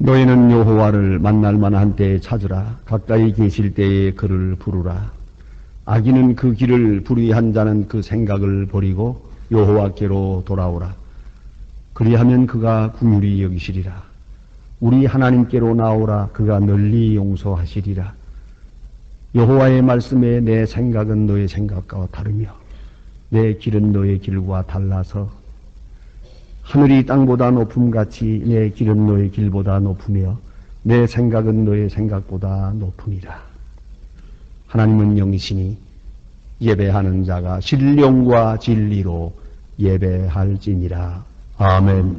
너희는 여호와를 만날 만한 때에 찾으라. 가까이 계실 때에 그를 부르라. 악인은 그 길을 불의한 자는 그 생각을 버리고 여호와께로 돌아오라. 그리하면 그가 긍휼히 여기시리라. 우리 하나님께로 나오라. 그가 널리 용서하시리라. 여호와의 말씀에 내 생각은 너의 생각과 다르며 내 길은 너의 길과 달라서 하늘이 땅보다 높음같이 내 길은 너의 길보다 높으며 내 생각은 너의 생각보다 높으니라. 하나님은 영이시니 예배하는 자가 신령과 진리로 예배할지니라. 아멘.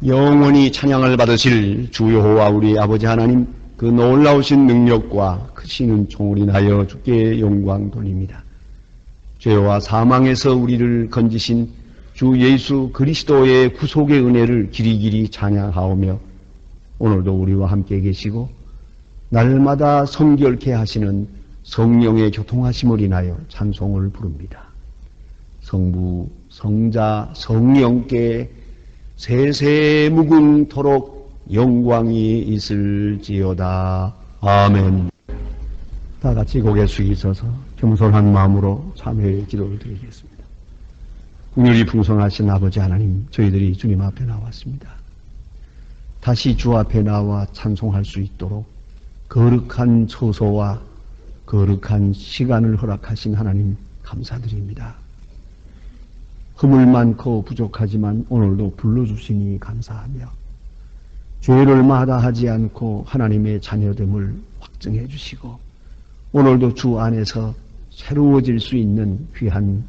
영원히 찬양을 받으실 주 여호와 우리 아버지 하나님, 그 놀라우신 능력과 크신 은총을 인하여 주께 영광 돌립니다. 죄와 사망에서 우리를 건지신 주 예수 그리스도의 구속의 은혜를 길이길이 찬양하오며 오늘도 우리와 함께 계시고 날마다 성결케 하시는 성령의 교통하심을 인하여 찬송을 부릅니다. 성부, 성자, 성령께 세세 무궁토록 영광이 있을지어다. 아멘. 다 같이 고개 숙이셔서 겸손한 마음으로 참회의 기도를 드리겠습니다. 긍휼이 풍성하신 아버지 하나님, 저희들이 주님 앞에 나왔습니다. 다시 주 앞에 나와 찬송할 수 있도록 거룩한 처소와 거룩한 시간을 허락하신 하나님 감사드립니다. 허물 많고 부족하지만 오늘도 불러주시니 감사하며 죄를 마다하지 않고 하나님의 자녀됨을 확증해 주시고 오늘도 주 안에서 새로워질 수 있는 귀한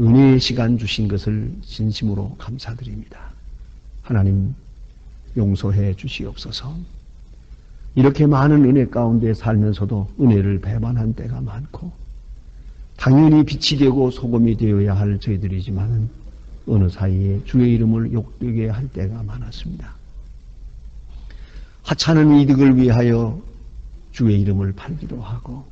은혜의 시간 주신 것을 진심으로 감사드립니다. 하나님 용서해 주시옵소서. 이렇게 많은 은혜 가운데 살면서도 은혜를 배반한 때가 많고 당연히 빛이 되고 소금이 되어야 할 저희들이지만 어느 사이에 주의 이름을 욕되게 할 때가 많았습니다. 하찮은 이득을 위하여 주의 이름을 팔기도 하고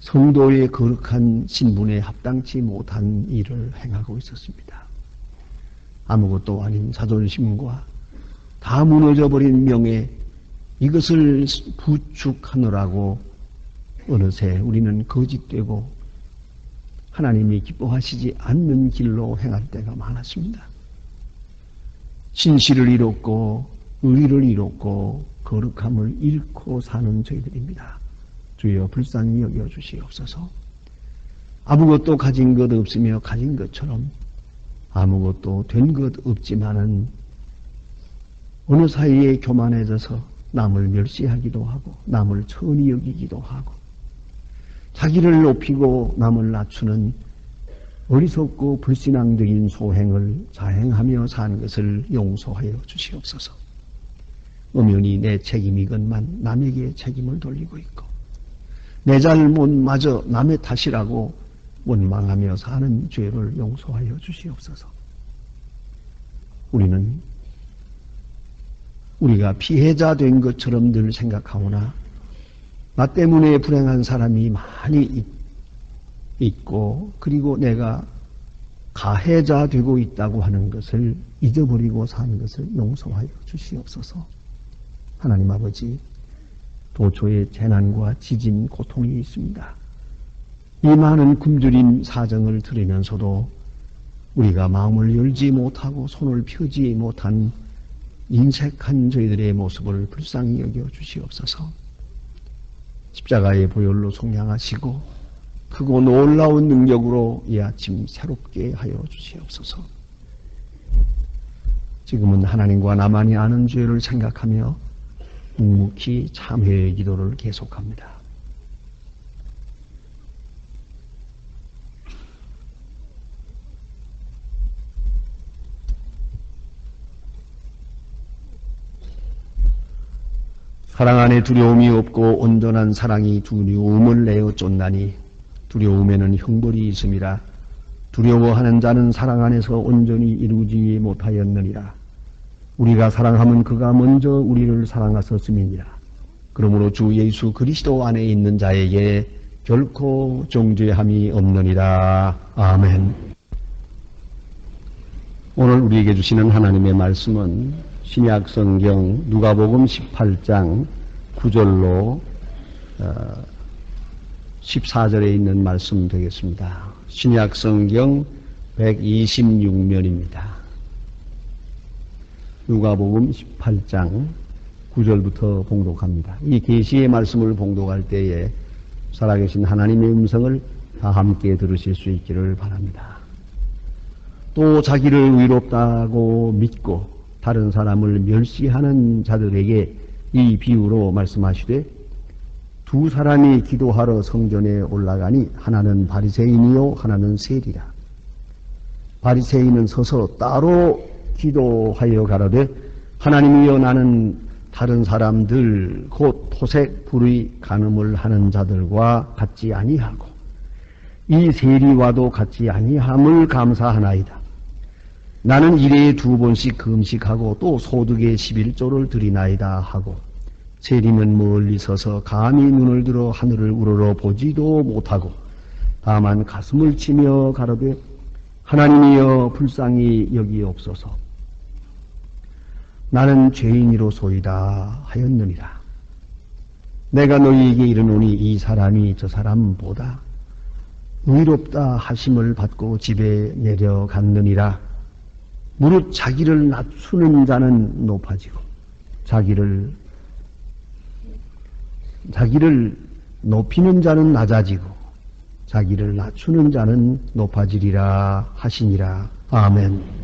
성도의 거룩한 신분에 합당치 못한 일을 행하고 있었습니다. 아무것도 아닌 자존심과 다 무너져버린 명예, 이것을 부축하느라고 어느새 우리는 거짓되고 하나님이 기뻐하시지 않는 길로 행할 때가 많았습니다. 진실을 잃었고 의리를 잃었고 거룩함을 잃고 사는 저희들입니다. 주여 불쌍히 여겨주시옵소서. 아무것도 가진 것 없으며 가진 것처럼 아무것도 된 것 없지만은 어느 사이에 교만해져서 남을 멸시하기도 하고 남을 천히 여기기도 하고 자기를 높이고 남을 낮추는 어리석고 불신앙적인 소행을 자행하며 사는 것을 용서하여 주시옵소서. 엄연히 내 책임이건만 남에게 책임을 돌리고 있고 내 잘못마저 남의 탓이라고 원망하며 사는 죄를 용서하여 주시옵소서. 우리는 우리가 피해자 된 것처럼 늘 생각하오나 나 때문에 불행한 사람이 많이 있고 그리고 내가 가해자 되고 있다고 하는 것을 잊어버리고 사는 것을 용서하여 주시옵소서. 하나님 아버지, 도처에 재난과 지진, 고통이 있습니다. 이 많은 굶주린 사정을 들으면서도 우리가 마음을 열지 못하고 손을 펴지 못한 인색한 저희들의 모습을 불쌍히 여겨 주시옵소서. 십자가의 보혈로 속량하시고 크고 놀라운 능력으로 이 아침 새롭게 하여 주시옵소서. 지금은 하나님과 나만이 아는 죄를 생각하며 묵묵히 참회의 기도를 계속합니다. 사랑 안에 두려움이 없고 온전한 사랑이 두려움을 내어 쫓나니 두려움에는 형벌이 있음이라. 두려워하는 자는 사랑 안에서 온전히 이루지 못하였느니라. 우리가 사랑하면 그가 먼저 우리를 사랑하셨음이니라. 그러므로 주 예수 그리스도 안에 있는 자에게 결코 정죄함이 없느니라. 아멘. 오늘 우리에게 주시는 하나님의 말씀은 신약 성경 누가복음 18장 9절로 14절에 있는 말씀 되겠습니다. 신약 성경 126면입니다. 누가복음 18장 9절부터 봉독합니다. 이 계시의 말씀을 봉독할 때에 살아계신 하나님의 음성을 다 함께 들으실 수 있기를 바랍니다. 또 자기를 의롭다고 믿고 다른 사람을 멸시하는 자들에게 이 비유로 말씀하시되, 두 사람이 기도하러 성전에 올라가니 하나는 바리새인이요 하나는 세리라. 바리새인은 서서 따로 기도하여 가로되, 하나님이여, 나는 다른 사람들 곧 토색 불의 간음을 하는 자들과 같지 아니하고 이 세리와도 같지 아니함을 감사하나이다. 나는 일에 2번씩 금식하고 또 소득의 11조를 드리나이다 하고, 세리는 멀리 서서 감히 눈을 들어 하늘을 우러러 보지도 못하고 다만 가슴을 치며 가로되, 하나님이여, 불쌍히 여기옵소서. 나는 죄인이로소이다 하였느니라. 내가 너희에게 이르노니 이 사람이 저 사람보다 의롭다 하심을 받고 집에 내려갔느니라. 무릇 자기를 낮추는 자는 높아지고 자기를 높이는 자는 낮아지고 자기를 낮추는 자는 높아지리라 하시니라. 아멘.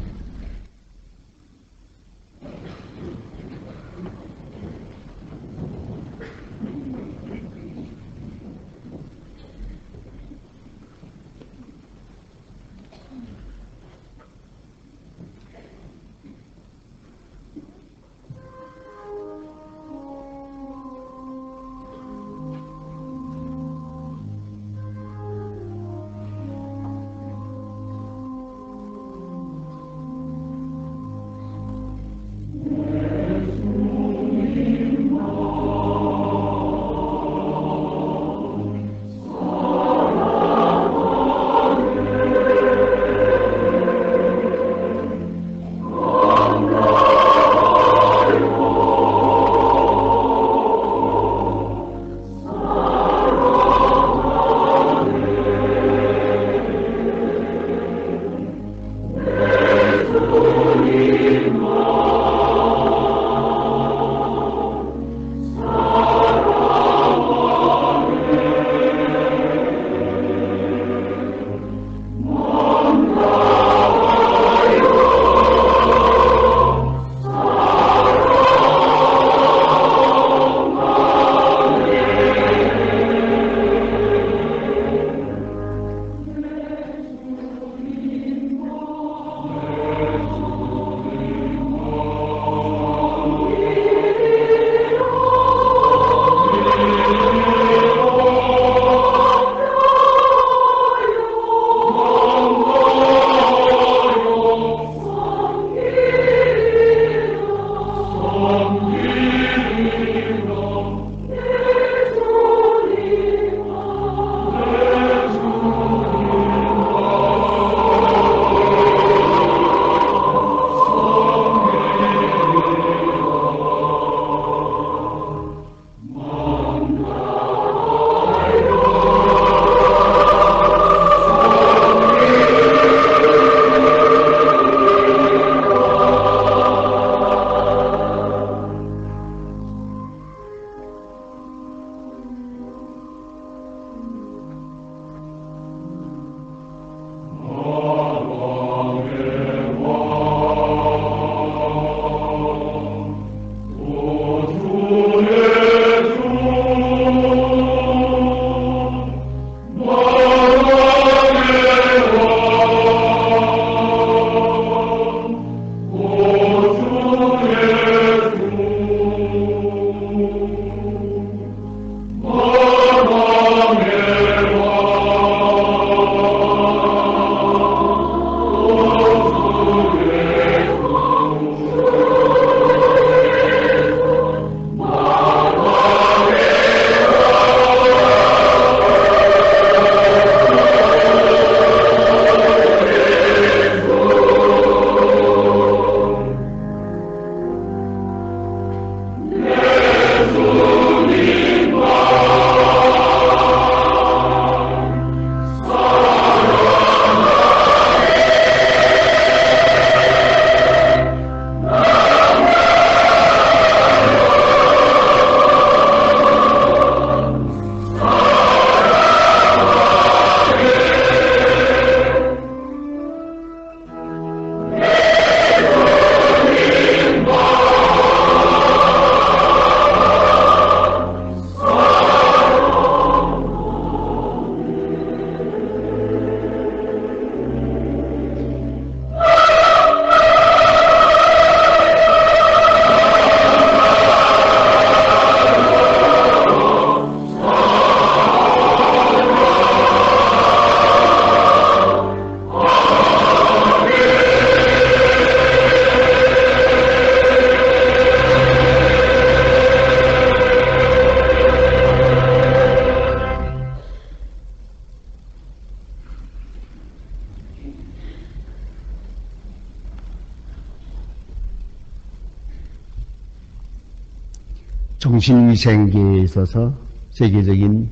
정신위생계에 있어서 세계적인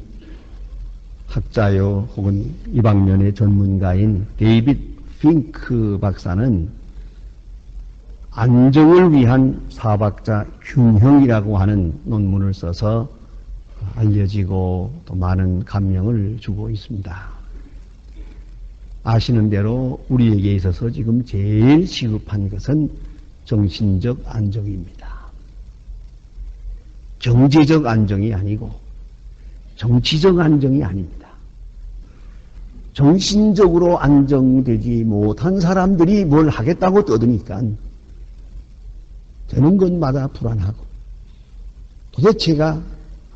학자요 혹은 이 방면의 전문가인 데이빗 핑크 박사는 안정을 위한 사박자 균형이라고 하는 논문을 써서 알려지고 또 많은 감명을 주고 있습니다. 아시는 대로 우리에게 있어서 지금 제일 시급한 것은 정신적 안정입니다. 경제적 안정이 아니고 정치적 안정이 아닙니다. 정신적으로 안정되지 못한 사람들이 뭘 하겠다고 떠드니까 되는 것마다 불안하고 도대체가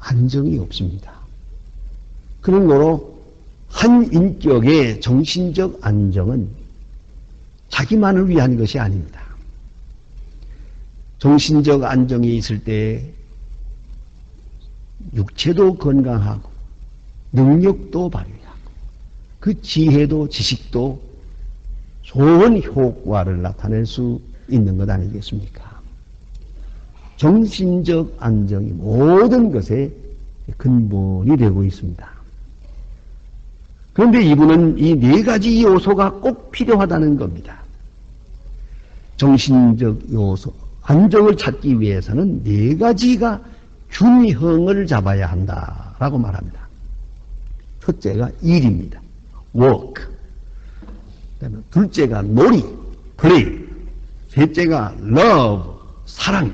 안정이 없습니다. 그런 거로 한 인격의 정신적 안정은 자기만을 위한 것이 아닙니다. 정신적 안정이 있을 때 육체도 건강하고 능력도 발휘하고 그 지혜도 지식도 좋은 효과를 나타낼 수 있는 것 아니겠습니까? 정신적 안정이 모든 것의 근본이 되고 있습니다. 그런데 이분은 이 네 가지 요소가 꼭 필요하다는 겁니다. 정신적 요소, 안정을 찾기 위해서는 네 가지가 균형을 잡아야 한다라고 말합니다. 첫째가 일입니다. work. 그다음에 둘째가 놀이, play. 셋째가 love, 사랑.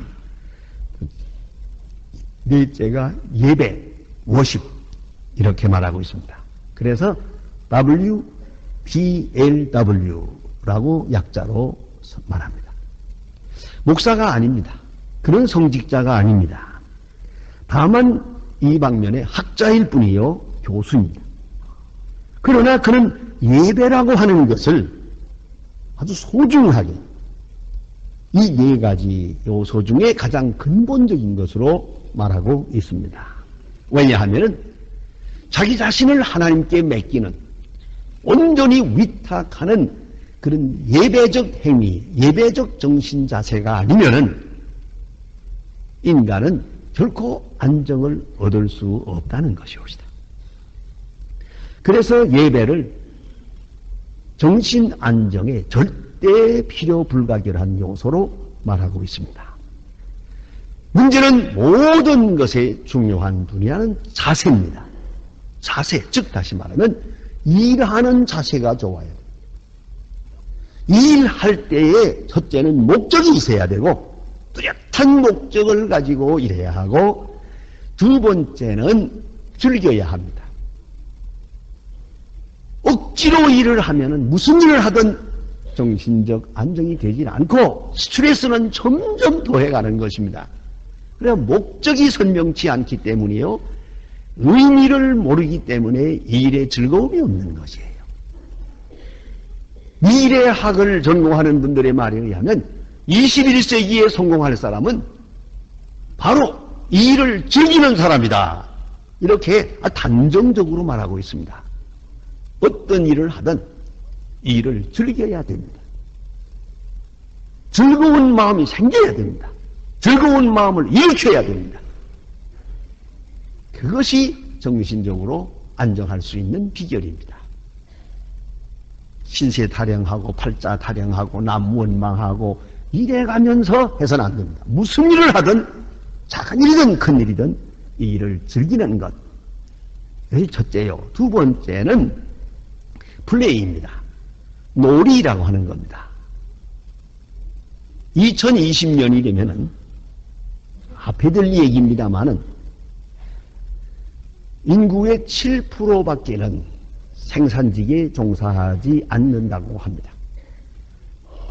넷째가 예배, worship. 이렇게 말하고 있습니다. 그래서 WBLW라고 약자로 말합니다. 목사가 아닙니다. 그런 성직자가 아닙니다. 다만 이 방면에 학자일 뿐이요 교수입니다. 그러나 그는 예배라고 하는 것을 아주 소중하게 이 네 가지 요소 중에 가장 근본적인 것으로 말하고 있습니다. 왜냐하면 자기 자신을 하나님께 맡기는 온전히 위탁하는 그런 예배적 행위, 예배적 정신 자세가 아니면은 인간은 결코 안정을 얻을 수 없다는 것이옵니다. 그래서 예배를 정신 안정의 절대 필요 불가결한 요소로 말하고 있습니다. 문제는 모든 것에 중요한 분야는 자세입니다. 자세, 즉 다시 말하면 일하는 자세가 좋아야 돼요. 일할 때에 첫째는 목적이 있어야 되고 뚜렷한 목적을 가지고 일해야 하고 두 번째는 즐겨야 합니다. 억지로 일을 하면은 무슨 일을 하든 정신적 안정이 되질 않고 스트레스는 점점 더해가는 것입니다. 그래야 목적이 선명치 않기 때문이요. 의미를 모르기 때문에 일에 즐거움이 없는 것이에요. 미래학을 전공하는 분들의 말에 의하면 21세기에 성공할 사람은 바로 일을 즐기는 사람이다. 이렇게 단정적으로 말하고 있습니다. 어떤 일을 하든 일을 즐겨야 됩니다. 즐거운 마음이 생겨야 됩니다. 즐거운 마음을 일으켜야 됩니다. 그것이 정신적으로 안정할 수 있는 비결입니다. 신세 타령하고 팔자 타령하고 남 원망하고 이래가면서 해서는 안 됩니다. 무슨 일을 하든 작은 일이든 큰 일이든 이 일을 즐기는 것. 이것이 첫째요. 두 번째는 플레이입니다. 놀이라고 하는 겁니다. 2020년이 되면은 앞에 들 얘기입니다만은 인구의 7%밖에는 생산직에 종사하지 않는다고 합니다.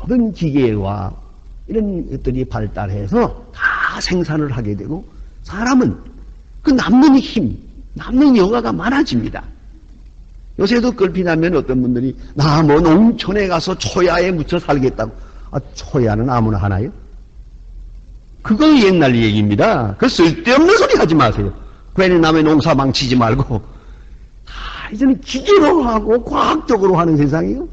모든 기계와 이런 것들이 발달해서 다 생산을 하게 되고 사람은 그 남는 힘, 남는 여가가 많아집니다. 요새도 걸핏하면 어떤 분들이 나 뭐 농촌에 가서 초야에 묻혀 살겠다고. 초야는 아무나 하나요? 그거 옛날 얘기입니다. 그 쓸데없는 소리 하지 마세요. 괜히 남의 농사 망치지 말고. 이제는 기계로 하고 과학적으로 하는 세상이에요.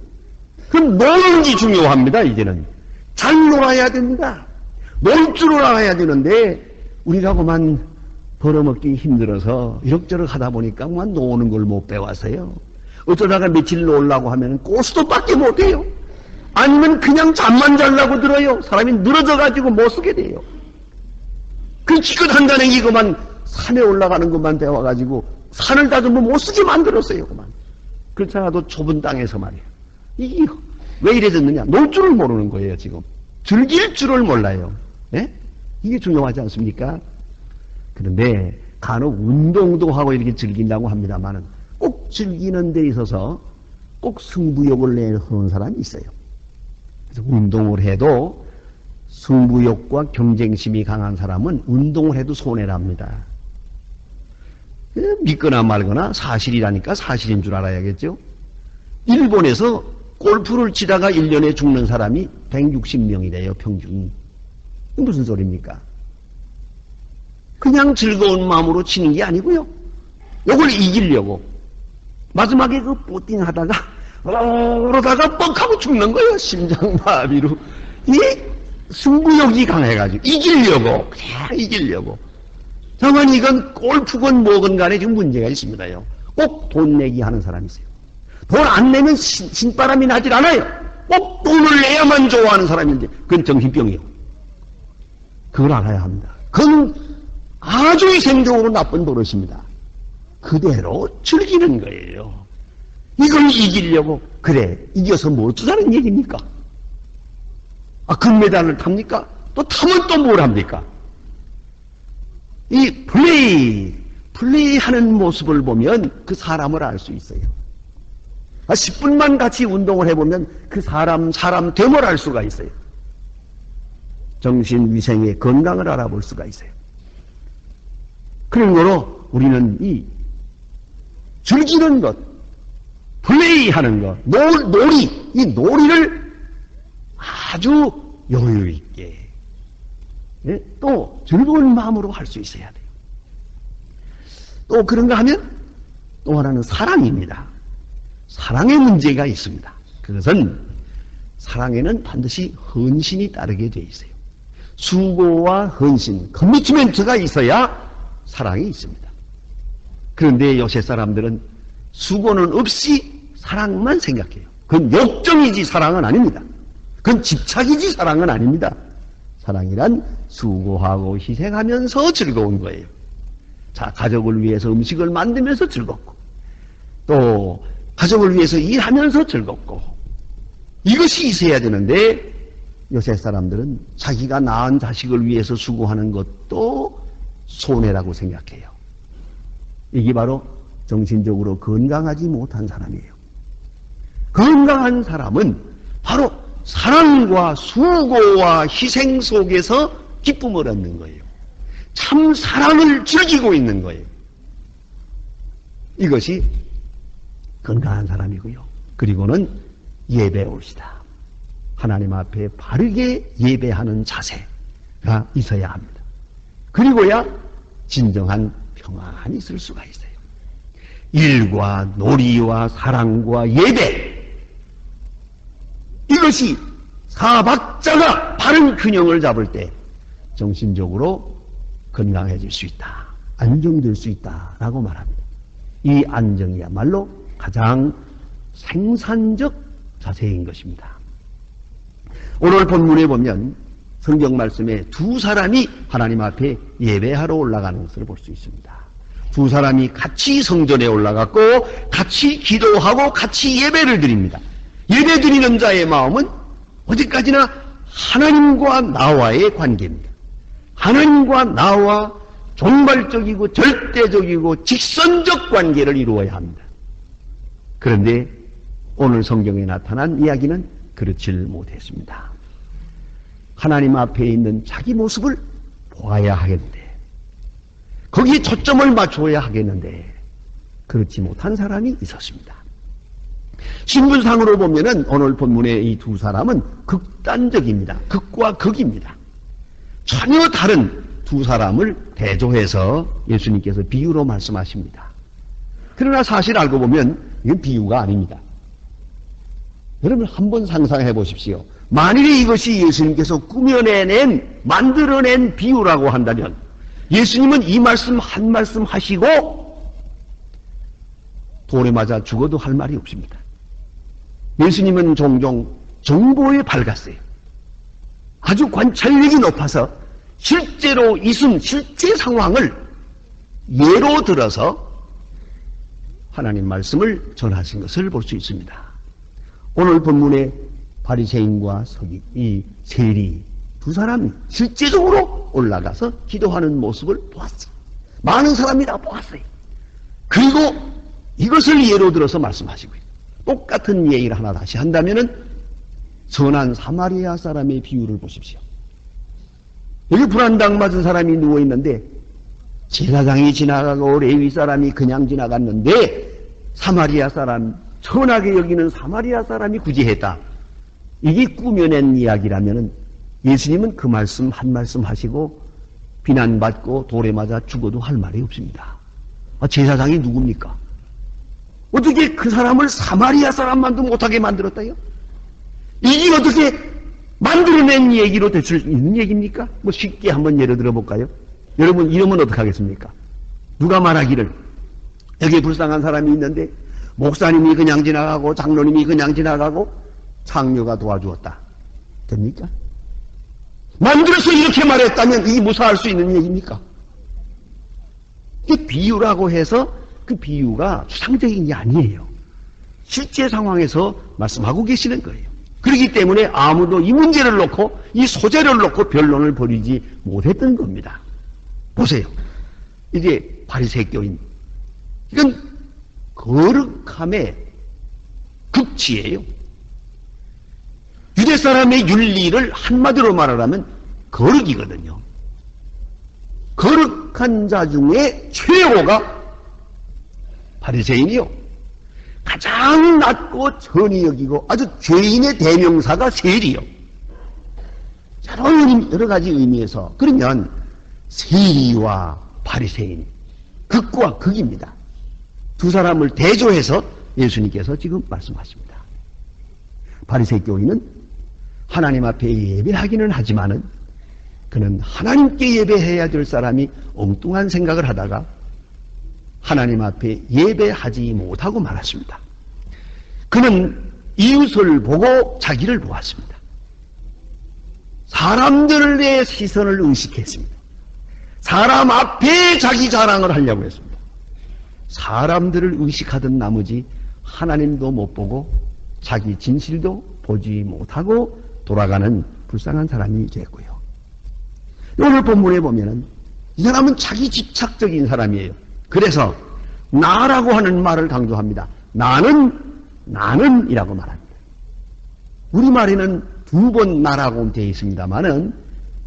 그럼 노는 게 중요합니다. 이제는 잘 놀아야 됩니다. 놀 줄 알아야 되는데 우리가 그만 벌어먹기 힘들어서 이럭저럭 하다 보니까 그만 노는 걸 못 배워서요. 어쩌다가 며칠 놀라고 하면 고스톱밖에 못해요. 아니면 그냥 잠만 자려고 들어요. 사람이 늘어져가지고 못 쓰게 돼요. 그 기껏 한다는 이거만 산에 올라가는 것만 배워가지고 산을 다듬어 못 쓰게 만들었어요. 그만. 그렇지 않아도 좁은 땅에서 말이에요. 이게 왜 이래졌느냐? 놀 줄을 모르는 거예요. 지금 즐길 줄을 몰라요. 네? 이게 중요하지 않습니까? 그런데 간혹 운동도 하고 이렇게 즐긴다고 합니다만은 꼭 즐기는 데 있어서 꼭 승부욕을 내는 사람이 있어요. 그래서 운동을 해도 승부욕과 경쟁심이 강한 사람은 운동을 해도 손해랍니다. 믿거나 말거나 사실이라니까 사실인 줄 알아야겠죠. 일본에서 골프를 치다가 1년에 죽는 사람이 160명이래요. 평균이. 무슨 소리입니까? 그냥 즐거운 마음으로 치는 게 아니고요. 이걸 이기려고 마지막에 그 보팅 하다가 그러다가 뻑하고 죽는 거예요. 심장마비로. 이 승부욕이 강해가지고 이기려고 그냥 이기려고. 다만 이건 골프건 뭐건 간에 지금 문제가 있습니다요. 꼭 돈 내기 하는 사람이 있어요. 돈 안 내면 신바람이 나질 않아요. 꼭 돈을 내야만 좋아하는 사람인데 그건 정신병이에요. 그걸 알아야 합니다. 그건 아주 위생적으로 나쁜 버릇입니다. 그대로 즐기는 거예요. 이걸 이기려고. 그래, 이겨서 뭐 어쩌자는 얘기입니까? 아, 금메달을 탑니까? 또 타면 또 뭘 합니까? 이 플레이하는 모습을 보면 그 사람을 알 수 있어요. 10분만 같이 운동을 해보면 그 사람 됨을 알 수가 있어요. 정신위생의 건강을 알아볼 수가 있어요. 그런 거로 우리는 이 즐기는 것, 플레이하는 것, 이 놀이를 아주 여유있게, 예? 또 즐거운 마음으로 할 수 있어야 돼요. 또 그런가 하면 또 하나는 사랑입니다. 사랑의 문제가 있습니다. 그것은 사랑에는 반드시 헌신이 따르게 돼 있어요. 수고와 헌신, 커미트먼트가 있어야 사랑이 있습니다. 그런데 요새 사람들은 수고는 없이 사랑만 생각해요. 그건 욕정이지 사랑은 아닙니다. 그건 집착이지 사랑은 아닙니다. 사랑이란 수고하고 희생하면서 즐거운 거예요. 자, 가족을 위해서 음식을 만들면서 즐겁고, 또 가족을 위해서 일하면서 즐겁고, 이것이 있어야 되는데 요새 사람들은 자기가 낳은 자식을 위해서 수고하는 것도 손해라고 생각해요. 이게 바로 정신적으로 건강하지 못한 사람이에요. 건강한 사람은 바로 사랑과 수고와 희생 속에서 기쁨을 얻는 거예요. 참 사랑을 즐기고 있는 거예요. 이것이 건강한 사람이고요. 그리고는 예배 옳시다. 하나님 앞에 바르게 예배하는 자세가 있어야 합니다. 그리고야 진정한 평안이 있을 수가 있어요. 일과 놀이와 사랑과 예배, 이것이 사박자가 바른 균형을 잡을 때 정신적으로 건강해질 수 있다, 안정될 수 있다라고 말합니다. 이 안정이야말로 가장 생산적 자세인 것입니다. 오늘 본문에 보면 성경 말씀에 두 사람이 하나님 앞에 예배하러 올라가는 것을 볼 수 있습니다. 두 사람이 같이 성전에 올라갔고 같이 기도하고 같이 예배를 드립니다. 예배 드리는 자의 마음은 어디까지나 하나님과 나와의 관계입니다. 하나님과 나와 종말적이고 절대적이고 직선적 관계를 이루어야 합니다. 그런데 오늘 성경에 나타난 이야기는 그렇지를 못했습니다. 하나님 앞에 있는 자기 모습을 보아야 하겠는데, 거기에 초점을 맞춰야 하겠는데 그렇지 못한 사람이 있었습니다. 신분상으로 보면은 오늘 본문의 이 두 사람은 극단적입니다. 극과 극입니다. 전혀 다른 두 사람을 대조해서 예수님께서 비유로 말씀하십니다. 그러나 사실 알고 보면 이건 비유가 아닙니다. 여러분 한번 상상해 보십시오. 만일에 이것이 예수님께서 꾸며내낸, 만들어낸 비유라고 한다면 예수님은 이 말씀 한 말씀 하시고 돌에 맞아 죽어도 할 말이 없습니다. 예수님은 종종 정보에 밝았어요. 아주 관찰력이 높아서 실제로 있은 실제 상황을 예로 들어서 하나님 말씀을 전하신 것을 볼 수 있습니다. 오늘 본문의 바리새인과 서기, 이 세리 두 사람이 실제적으로 올라가서 기도하는 모습을 보았어요. 많은 사람이 다 보았어요. 그리고 이것을 예로 들어서 말씀하시고요. 똑같은 얘기를 하나 다시 한다면은 선한 사마리아 사람의 비유를 보십시오. 여기 불안당 맞은 사람이 누워있는데 제사장이 지나가고 레위 사람이 그냥 지나갔는데 사마리아 사람, 선하게 여기는 사마리아 사람이 구제했다. 이게 꾸며낸 이야기라면은 예수님은 그 말씀 한 말씀 하시고 비난받고 돌에 맞아 죽어도 할 말이 없습니다. 제사장이 누굽니까? 어떻게 그 사람을 사마리아 사람만도 못하게 만들었다요? 이게 어떻게 만들어낸 얘기로 될 수 있는 얘기입니까? 뭐 쉽게 한번 예를 들어볼까요? 여러분 이러면 어떡하겠습니까? 누가 말하기를 여기에 불쌍한 사람이 있는데 목사님이 그냥 지나가고 장로님이 그냥 지나가고 창녀가 도와주었다. 됩니까? 만들어서 이렇게 말했다면 이게 무사할 수 있는 얘기입니까? 이게 비유라고 해서 그 비유가 추상적인 게 아니에요. 실제 상황에서 말씀하고 계시는 거예요. 그렇기 때문에 아무도 이 문제를 놓고 이 소재를 놓고 변론을 벌이지 못했던 겁니다. 보세요. 이게 바리새교인. 이건 거룩함의 극치예요. 유대 사람의 윤리를 한마디로 말하라면 거룩이거든요. 거룩한 자 중에 최고가 바리새인이요. 가장 낮고 천히 여기고 아주 죄인의 대명사가 세리요. 여러 가지 의미에서 그러면 세리와 바리새인 극과 극입니다. 두 사람을 대조해서 예수님께서 지금 말씀하십니다. 바리새 교인은 하나님 앞에 예배하기는 하지만은 그는 하나님께 예배해야 될 사람이 엉뚱한 생각을 하다가 하나님 앞에 예배하지 못하고 말았습니다. 그는 이웃을 보고 자기를 보았습니다. 사람들의 시선을 의식했습니다. 사람 앞에 자기 자랑을 하려고 했습니다. 사람들을 의식하던 나머지 하나님도 못 보고 자기 진실도 보지 못하고 돌아가는 불쌍한 사람이 됐고요. 오늘 본문에 보면은 이 사람은 자기 집착적인 사람이에요. 그래서 나라고 하는 말을 강조합니다. 나는이라고 말합니다. 우리말에는 두 번 나라고 되어 있습니다만은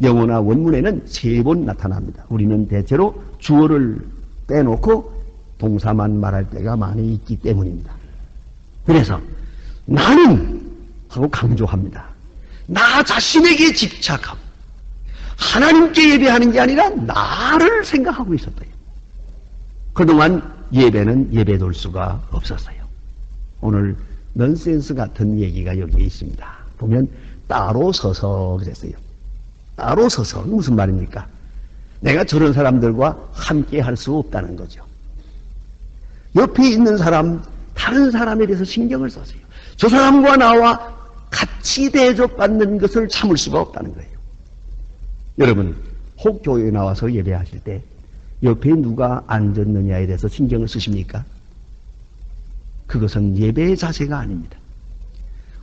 영어나 원문에는 세 번 나타납니다. 우리는 대체로 주어를 빼놓고 동사만 말할 때가 많이 있기 때문입니다. 그래서 나는 하고 강조합니다. 나 자신에게 집착하고 하나님께 예배하는 게 아니라 나를 생각하고 있었대요. 그동안 예배는 예배될 수가 없었어요. 오늘 넌센스 같은 얘기가 여기에 있습니다. 보면 따로 서서 그랬어요. 따로 서서 무슨 말입니까? 내가 저런 사람들과 함께 할 수 없다는 거죠. 옆에 있는 사람, 다른 사람에 대해서 신경을 썼어요. 저 사람과 나와 같이 대접받는 것을 참을 수가 없다는 거예요. 여러분, 혹 교회에 나와서 예배하실 때 옆에 누가 앉았느냐에 대해서 신경을 쓰십니까? 그것은 예배의 자세가 아닙니다.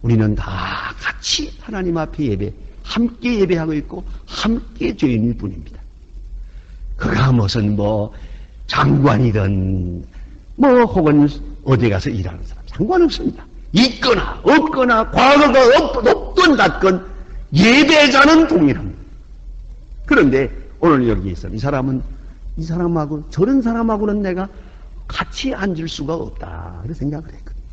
우리는 다 같이 하나님 앞에 함께 예배하고 있고 함께 죄인일 뿐입니다. 그가 무슨 장관이든 혹은 어디 가서 일하는 사람 상관없습니다. 있거나 없거나 과거가 높건 낮건 예배자는 동일합니다. 그런데 오늘 여기 있어 이 사람하고 저런 사람하고는 내가 같이 앉을 수가 없다 그렇게 생각을 했거든요.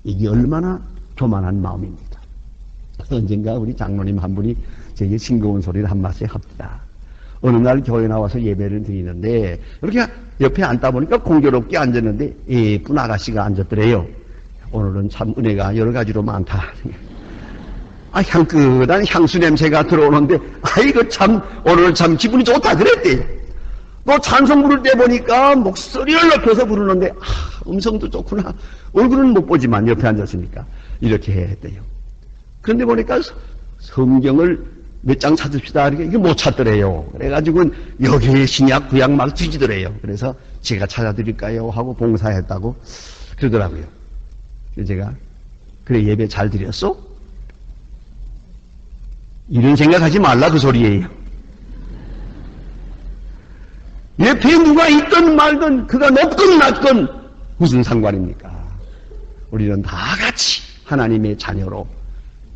이게 얼마나 교만한 마음입니까? 언젠가 우리 장로님 한 분이 제게 싱거운 소리를 한 말씩 합니다. 어느 날 교회 나와서 예배를 드리는데 이렇게 옆에 앉다 보니까 공교롭게 앉았는데 예쁜 아가씨가 앉았더래요. 오늘은 참 은혜가 여러 가지로 많다. 향긋한 향수 냄새가 들어오는데 이거 참 오늘 참 기분이 좋다 그랬대요. 또 찬송 부를 때 보니까 목소리를 높여서 부르는데 음성도 좋구나. 얼굴은 못 보지만 옆에 앉았으니까 이렇게 해야 했대요. 그런데 보니까 성경을 몇 장 찾읍시다. 이게 못 찾더래요. 그래가지고 여기에 신약 구약 막 뒤지더래요. 그래서 제가 찾아드릴까요? 하고 봉사했다고 그러더라고요. 그래서 제가 그래 예배 잘 드렸어? 이런 생각하지 말라 그 소리예요. 옆에 누가 있든 말든 그가 높건 낮건 무슨 상관입니까? 우리는 다 같이 하나님의 자녀로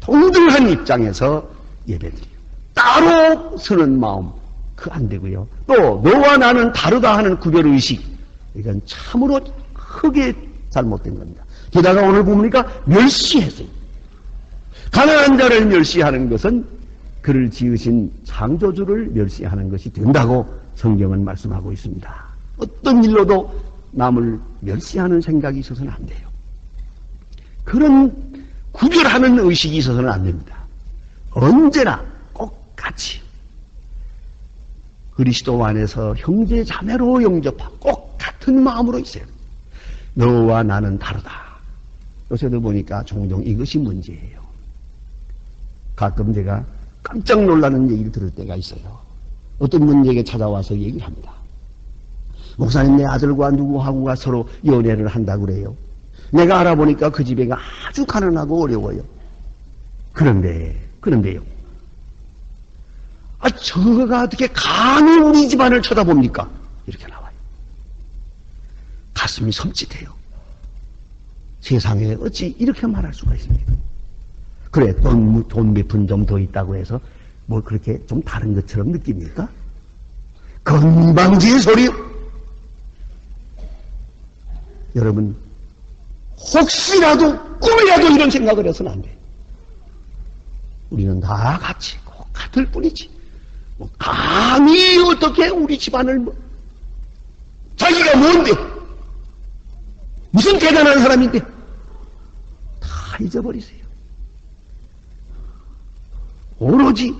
동등한 입장에서 예배드려요. 따로 서는 마음 그거 안 되고요. 또 너와 나는 다르다 하는 구별의식 이건 참으로 크게 잘못된 겁니다. 게다가 오늘 보니까 멸시했어요. 가난한 자를 멸시하는 것은 그를 지으신 창조주를 멸시하는 것이 된다고 성경은 말씀하고 있습니다. 어떤 일로도 남을 멸시하는 생각이 있어서는 안 돼요. 그런 구별하는 의식이 있어서는 안 됩니다. 언제나 꼭 같이 그리스도 안에서 형제 자매로 영접하고 꼭 같은 마음으로 있어요. 너와 나는 다르다. 요새도 보니까 종종 이것이 문제예요. 가끔 제가 깜짝 놀라는 얘기를 들을 때가 있어요. 어떤 분에게 찾아와서 얘기를 합니다. 목사님, 내 아들과 누구하고가 서로 연애를 한다고 그래요. 내가 알아보니까 그 집애가 아주 가난하고 어려워요. 그런데요. 저가 어떻게 감히 우리 집안을 쳐다봅니까? 이렇게 나와요. 가슴이 섬찟해요. 세상에 어찌 이렇게 말할 수가 있습니까? 그래, 돈 몇 푼 좀 더 있다고 해서 뭐 그렇게 좀 다른 것처럼 느낍니까? 건방지의 소리요. 여러분, 혹시라도 꿈이라도 이런 생각을 해서는 안 돼요. 우리는 다 같이 꼭 같을 뿐이지. 뭐 감히 어떻게 우리 집안을 자기가 뭔데? 무슨 대단한 사람인데? 다 잊어버리세요. 오로지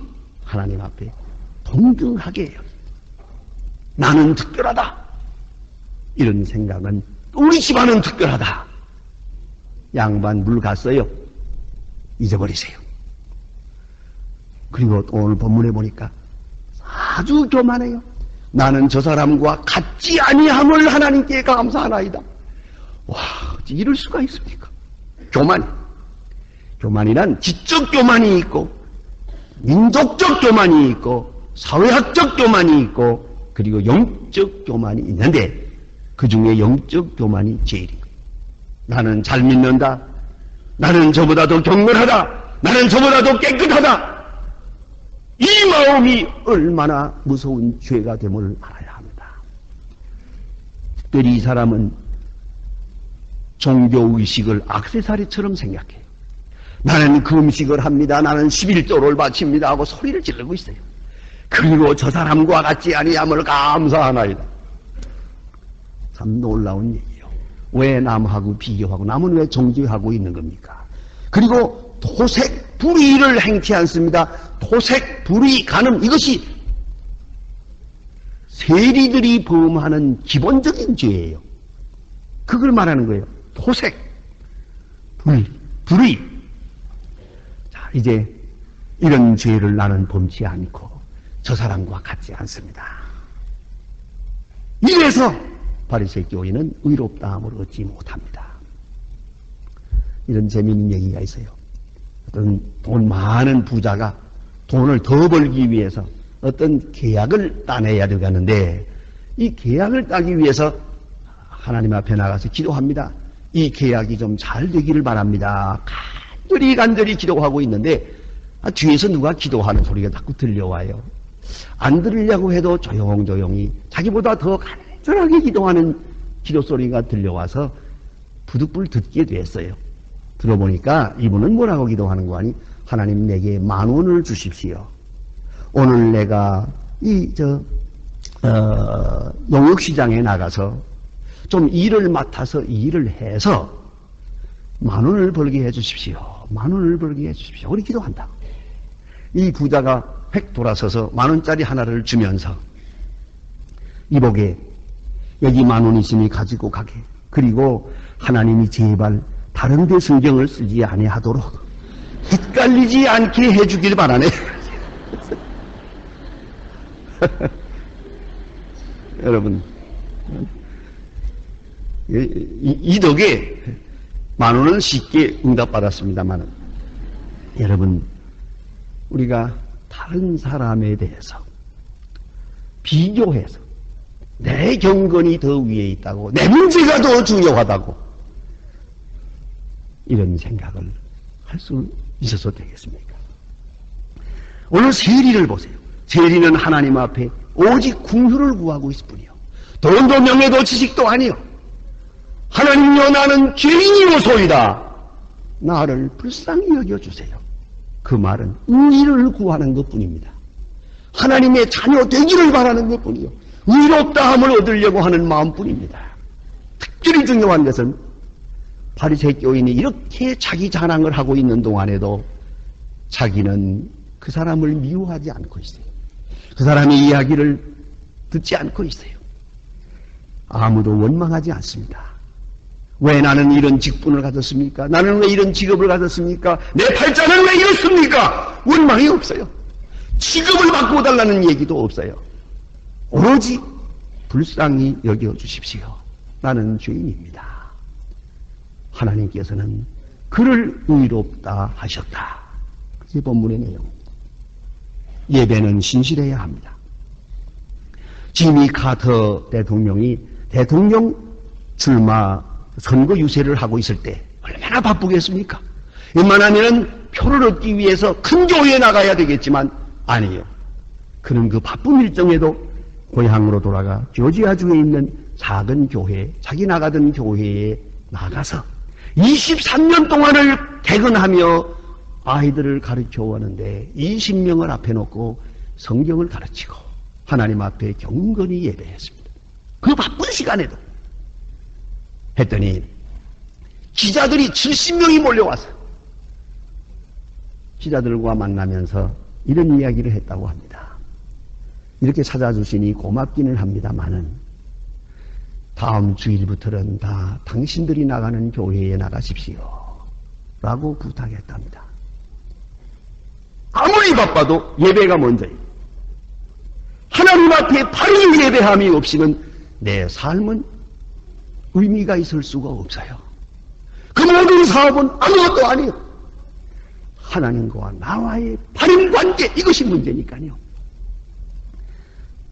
하나님 앞에 동등하게 해요. 나는 특별하다. 이런 생각은 우리 집안은 특별하다. 양반 물 갔어요. 잊어버리세요. 그리고 오늘 본문에 보니까 아주 교만해요. 나는 저 사람과 같지 아니함을 하나님께 감사하나이다. 와, 이럴 수가 있습니까? 교만이란 지적 교만이 있고 민족적 교만이 있고 사회학적 교만이 있고 그리고 영적 교만이 있는데 그 중에 영적 교만이 제일이에요. 나는 잘 믿는다. 나는 저보다 더 경건하다. 나는 저보다 더 깨끗하다. 이 마음이 얼마나 무서운 죄가 됨을 알아야 합니다. 특별히 이 사람은 종교의식을 액세서리처럼 생각해요. 나는 금식을 합니다. 나는 11조를 바칩니다 하고 소리를 지르고 있어요. 그리고 저 사람과 같지 아니함을 감사하나이다. 참 놀라운 얘기예요. 왜 남하고 비교하고 남은 왜 정죄하고 있는 겁니까? 그리고 도색 불의를 행치 않습니다. 도색 불의 간음 이것이 세리들이 범하는 기본적인 죄예요. 그걸 말하는 거예요. 도색 불의. 자, 이제 이런 죄를 나는 범치 않고 저 사람과 같지 않습니다. 이래서 바리새 교인은 의롭다함을 얻지 못합니다. 이런 재미있는 얘기가 있어요. 어떤 돈 많은 부자가 돈을 더 벌기 위해서 어떤 계약을 따내야 되겠는데 이 계약을 따기 위해서 하나님 앞에 나가서 기도합니다. 이 계약이 좀 잘 되기를 바랍니다. 간절히 기도하고 있는데 뒤에서 누가 기도하는 소리가 자꾸 들려와요. 안 들으려고 해도 조용조용히 자기보다 더 간절하게 기도하는 기도 소리가 들려와서 부득불 듣게 됐어요. 들어보니까 이분은 뭐라고 기도하는 거 아니? 하나님 내게 10,000원을 주십시오. 오늘 내가 농협시장에 나가서 좀 일을 맡아서 일을 해서 10,000원을 벌게 해주십시오. 10,000원을 벌게 해주십시오. 우리 기도한다. 이 부자가 획 돌아서서 10,000원짜리 하나를 주면서 이보게, 여기 10,000원 있으니 가지고 가게. 그리고 하나님이 제발 다른 데 성경을 쓰지 아니하도록 헷갈리지 않게 해주길 바라네. 여러분, 이 덕에 10,000원은 쉽게 응답받았습니다만, 여러분, 우리가 다른 사람에 대해서 비교해서 내 경건이 더 위에 있다고, 내 문제가 더 중요하다고, 이런 생각을 할 수 있어서 되겠습니까? 오늘 세리를 보세요. 세리는 하나님 앞에 오직 궁휼을 구하고 있을 뿐이요, 돈도 명예도 지식도 아니요, 하나님여 나는 죄인이오소이다, 나를 불쌍히 여겨주세요. 그 말은 의를 구하는 것뿐입니다. 하나님의 자녀 되기를 바라는 것뿐이요, 의롭다함을 얻으려고 하는 마음뿐입니다. 특별히 중요한 것은 바리새 교인이 이렇게 자기 자랑을 하고 있는 동안에도 자기는 그 사람을 미워하지 않고 있어요. 그 사람의 이야기를 듣지 않고 있어요. 아무도 원망하지 않습니다. 왜 나는 이런 직분을 가졌습니까? 나는 왜 이런 직업을 가졌습니까? 내 팔자는 왜 이렇습니까? 원망이 없어요. 직업을 바꿔달라는 얘기도 없어요. 오로지 불쌍히 여겨주십시오. 나는 죄인입니다. 하나님께서는 그를 의롭다 하셨다. 그게 본문의 내용입니다. 예배는 신실해야 합니다. 지미 카터 대통령이 대통령 출마 선거 유세를 하고 있을 때 얼마나 바쁘겠습니까? 웬만하면 표를 얻기 위해서 큰 교회에 나가야 되겠지만 아니에요. 그는 그 바쁜 일정에도 고향으로 돌아가 조지아주에 있는 작은 교회, 자기 나가던 교회에 나가서 23년 동안을 퇴근하며 아이들을 가르쳐 오는데 20명을 앞에 놓고 성경을 가르치고 하나님 앞에 경건히 예배했습니다. 그 바쁜 시간에도 했더니 기자들이 70명이 몰려와서 기자들과 만나면서 이런 이야기를 했다고 합니다. 이렇게 찾아주시니 고맙기는 합니다만은 다음 주일부터는 다 당신들이 나가는 교회에 나가십시오 라고 부탁했답니다. 아무리 바빠도 예배가 먼저예요. 하나님 앞에 바른 예배함이 없이는 내 삶은 의미가 있을 수가 없어요. 그 모든 사업은 아무것도 아니에요. 하나님과 나와의 바른 관계, 이것이 문제니까요.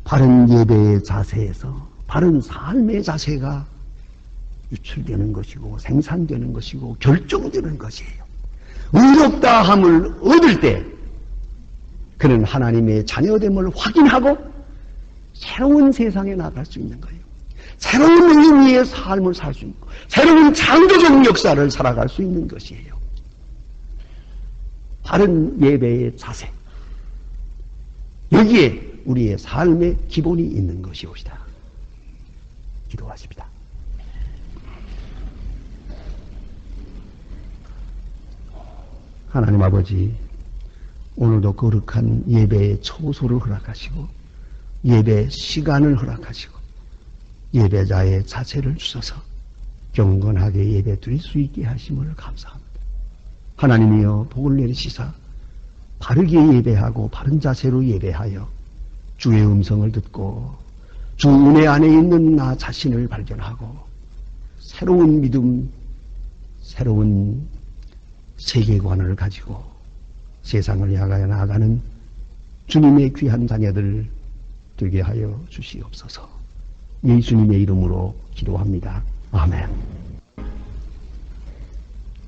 바른 예배의 자세에서 바른 삶의 자세가 유출되는 것이고 생산되는 것이고 결정되는 것이에요. 의롭다함을 얻을 때 그는 하나님의 자녀됨을 확인하고 새로운 세상에 나갈 수 있는 거예요. 새로운 의미의 삶을 살 수 있고 새로운 창조적 역사를 살아갈 수 있는 것이에요. 바른 예배의 자세, 여기에 우리의 삶의 기본이 있는 것이옵시다. 기도하십시다. 하나님 아버지, 오늘도 거룩한 예배의 초소를 허락하시고 예배 시간을 허락하시고 예배자의 자세를 주셔서 경건하게 예배 드릴 수 있게 하심을 감사합니다. 하나님이여 복을 내리시사 바르게 예배하고 바른 자세로 예배하여 주의 음성을 듣고 주 은혜 안에 있는 나 자신을 발견하고 새로운 믿음, 새로운 세계관을 가지고 세상을 향하여 나아가는 주님의 귀한 자녀들 되게 하여 주시옵소서. 예수님의 이름으로 기도합니다. 아멘.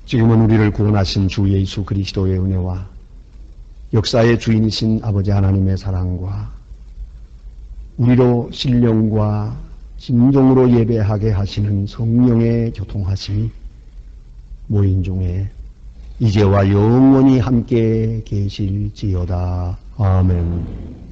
지금은 우리를 구원하신 주 예수 그리스도의 은혜와 역사의 주인이신 아버지 하나님의 사랑과 우리로 신령과 진정으로 예배하게 하시는 성령의 교통하심이 모인 중에 이제와 영원히 함께 계실지어다. 아멘.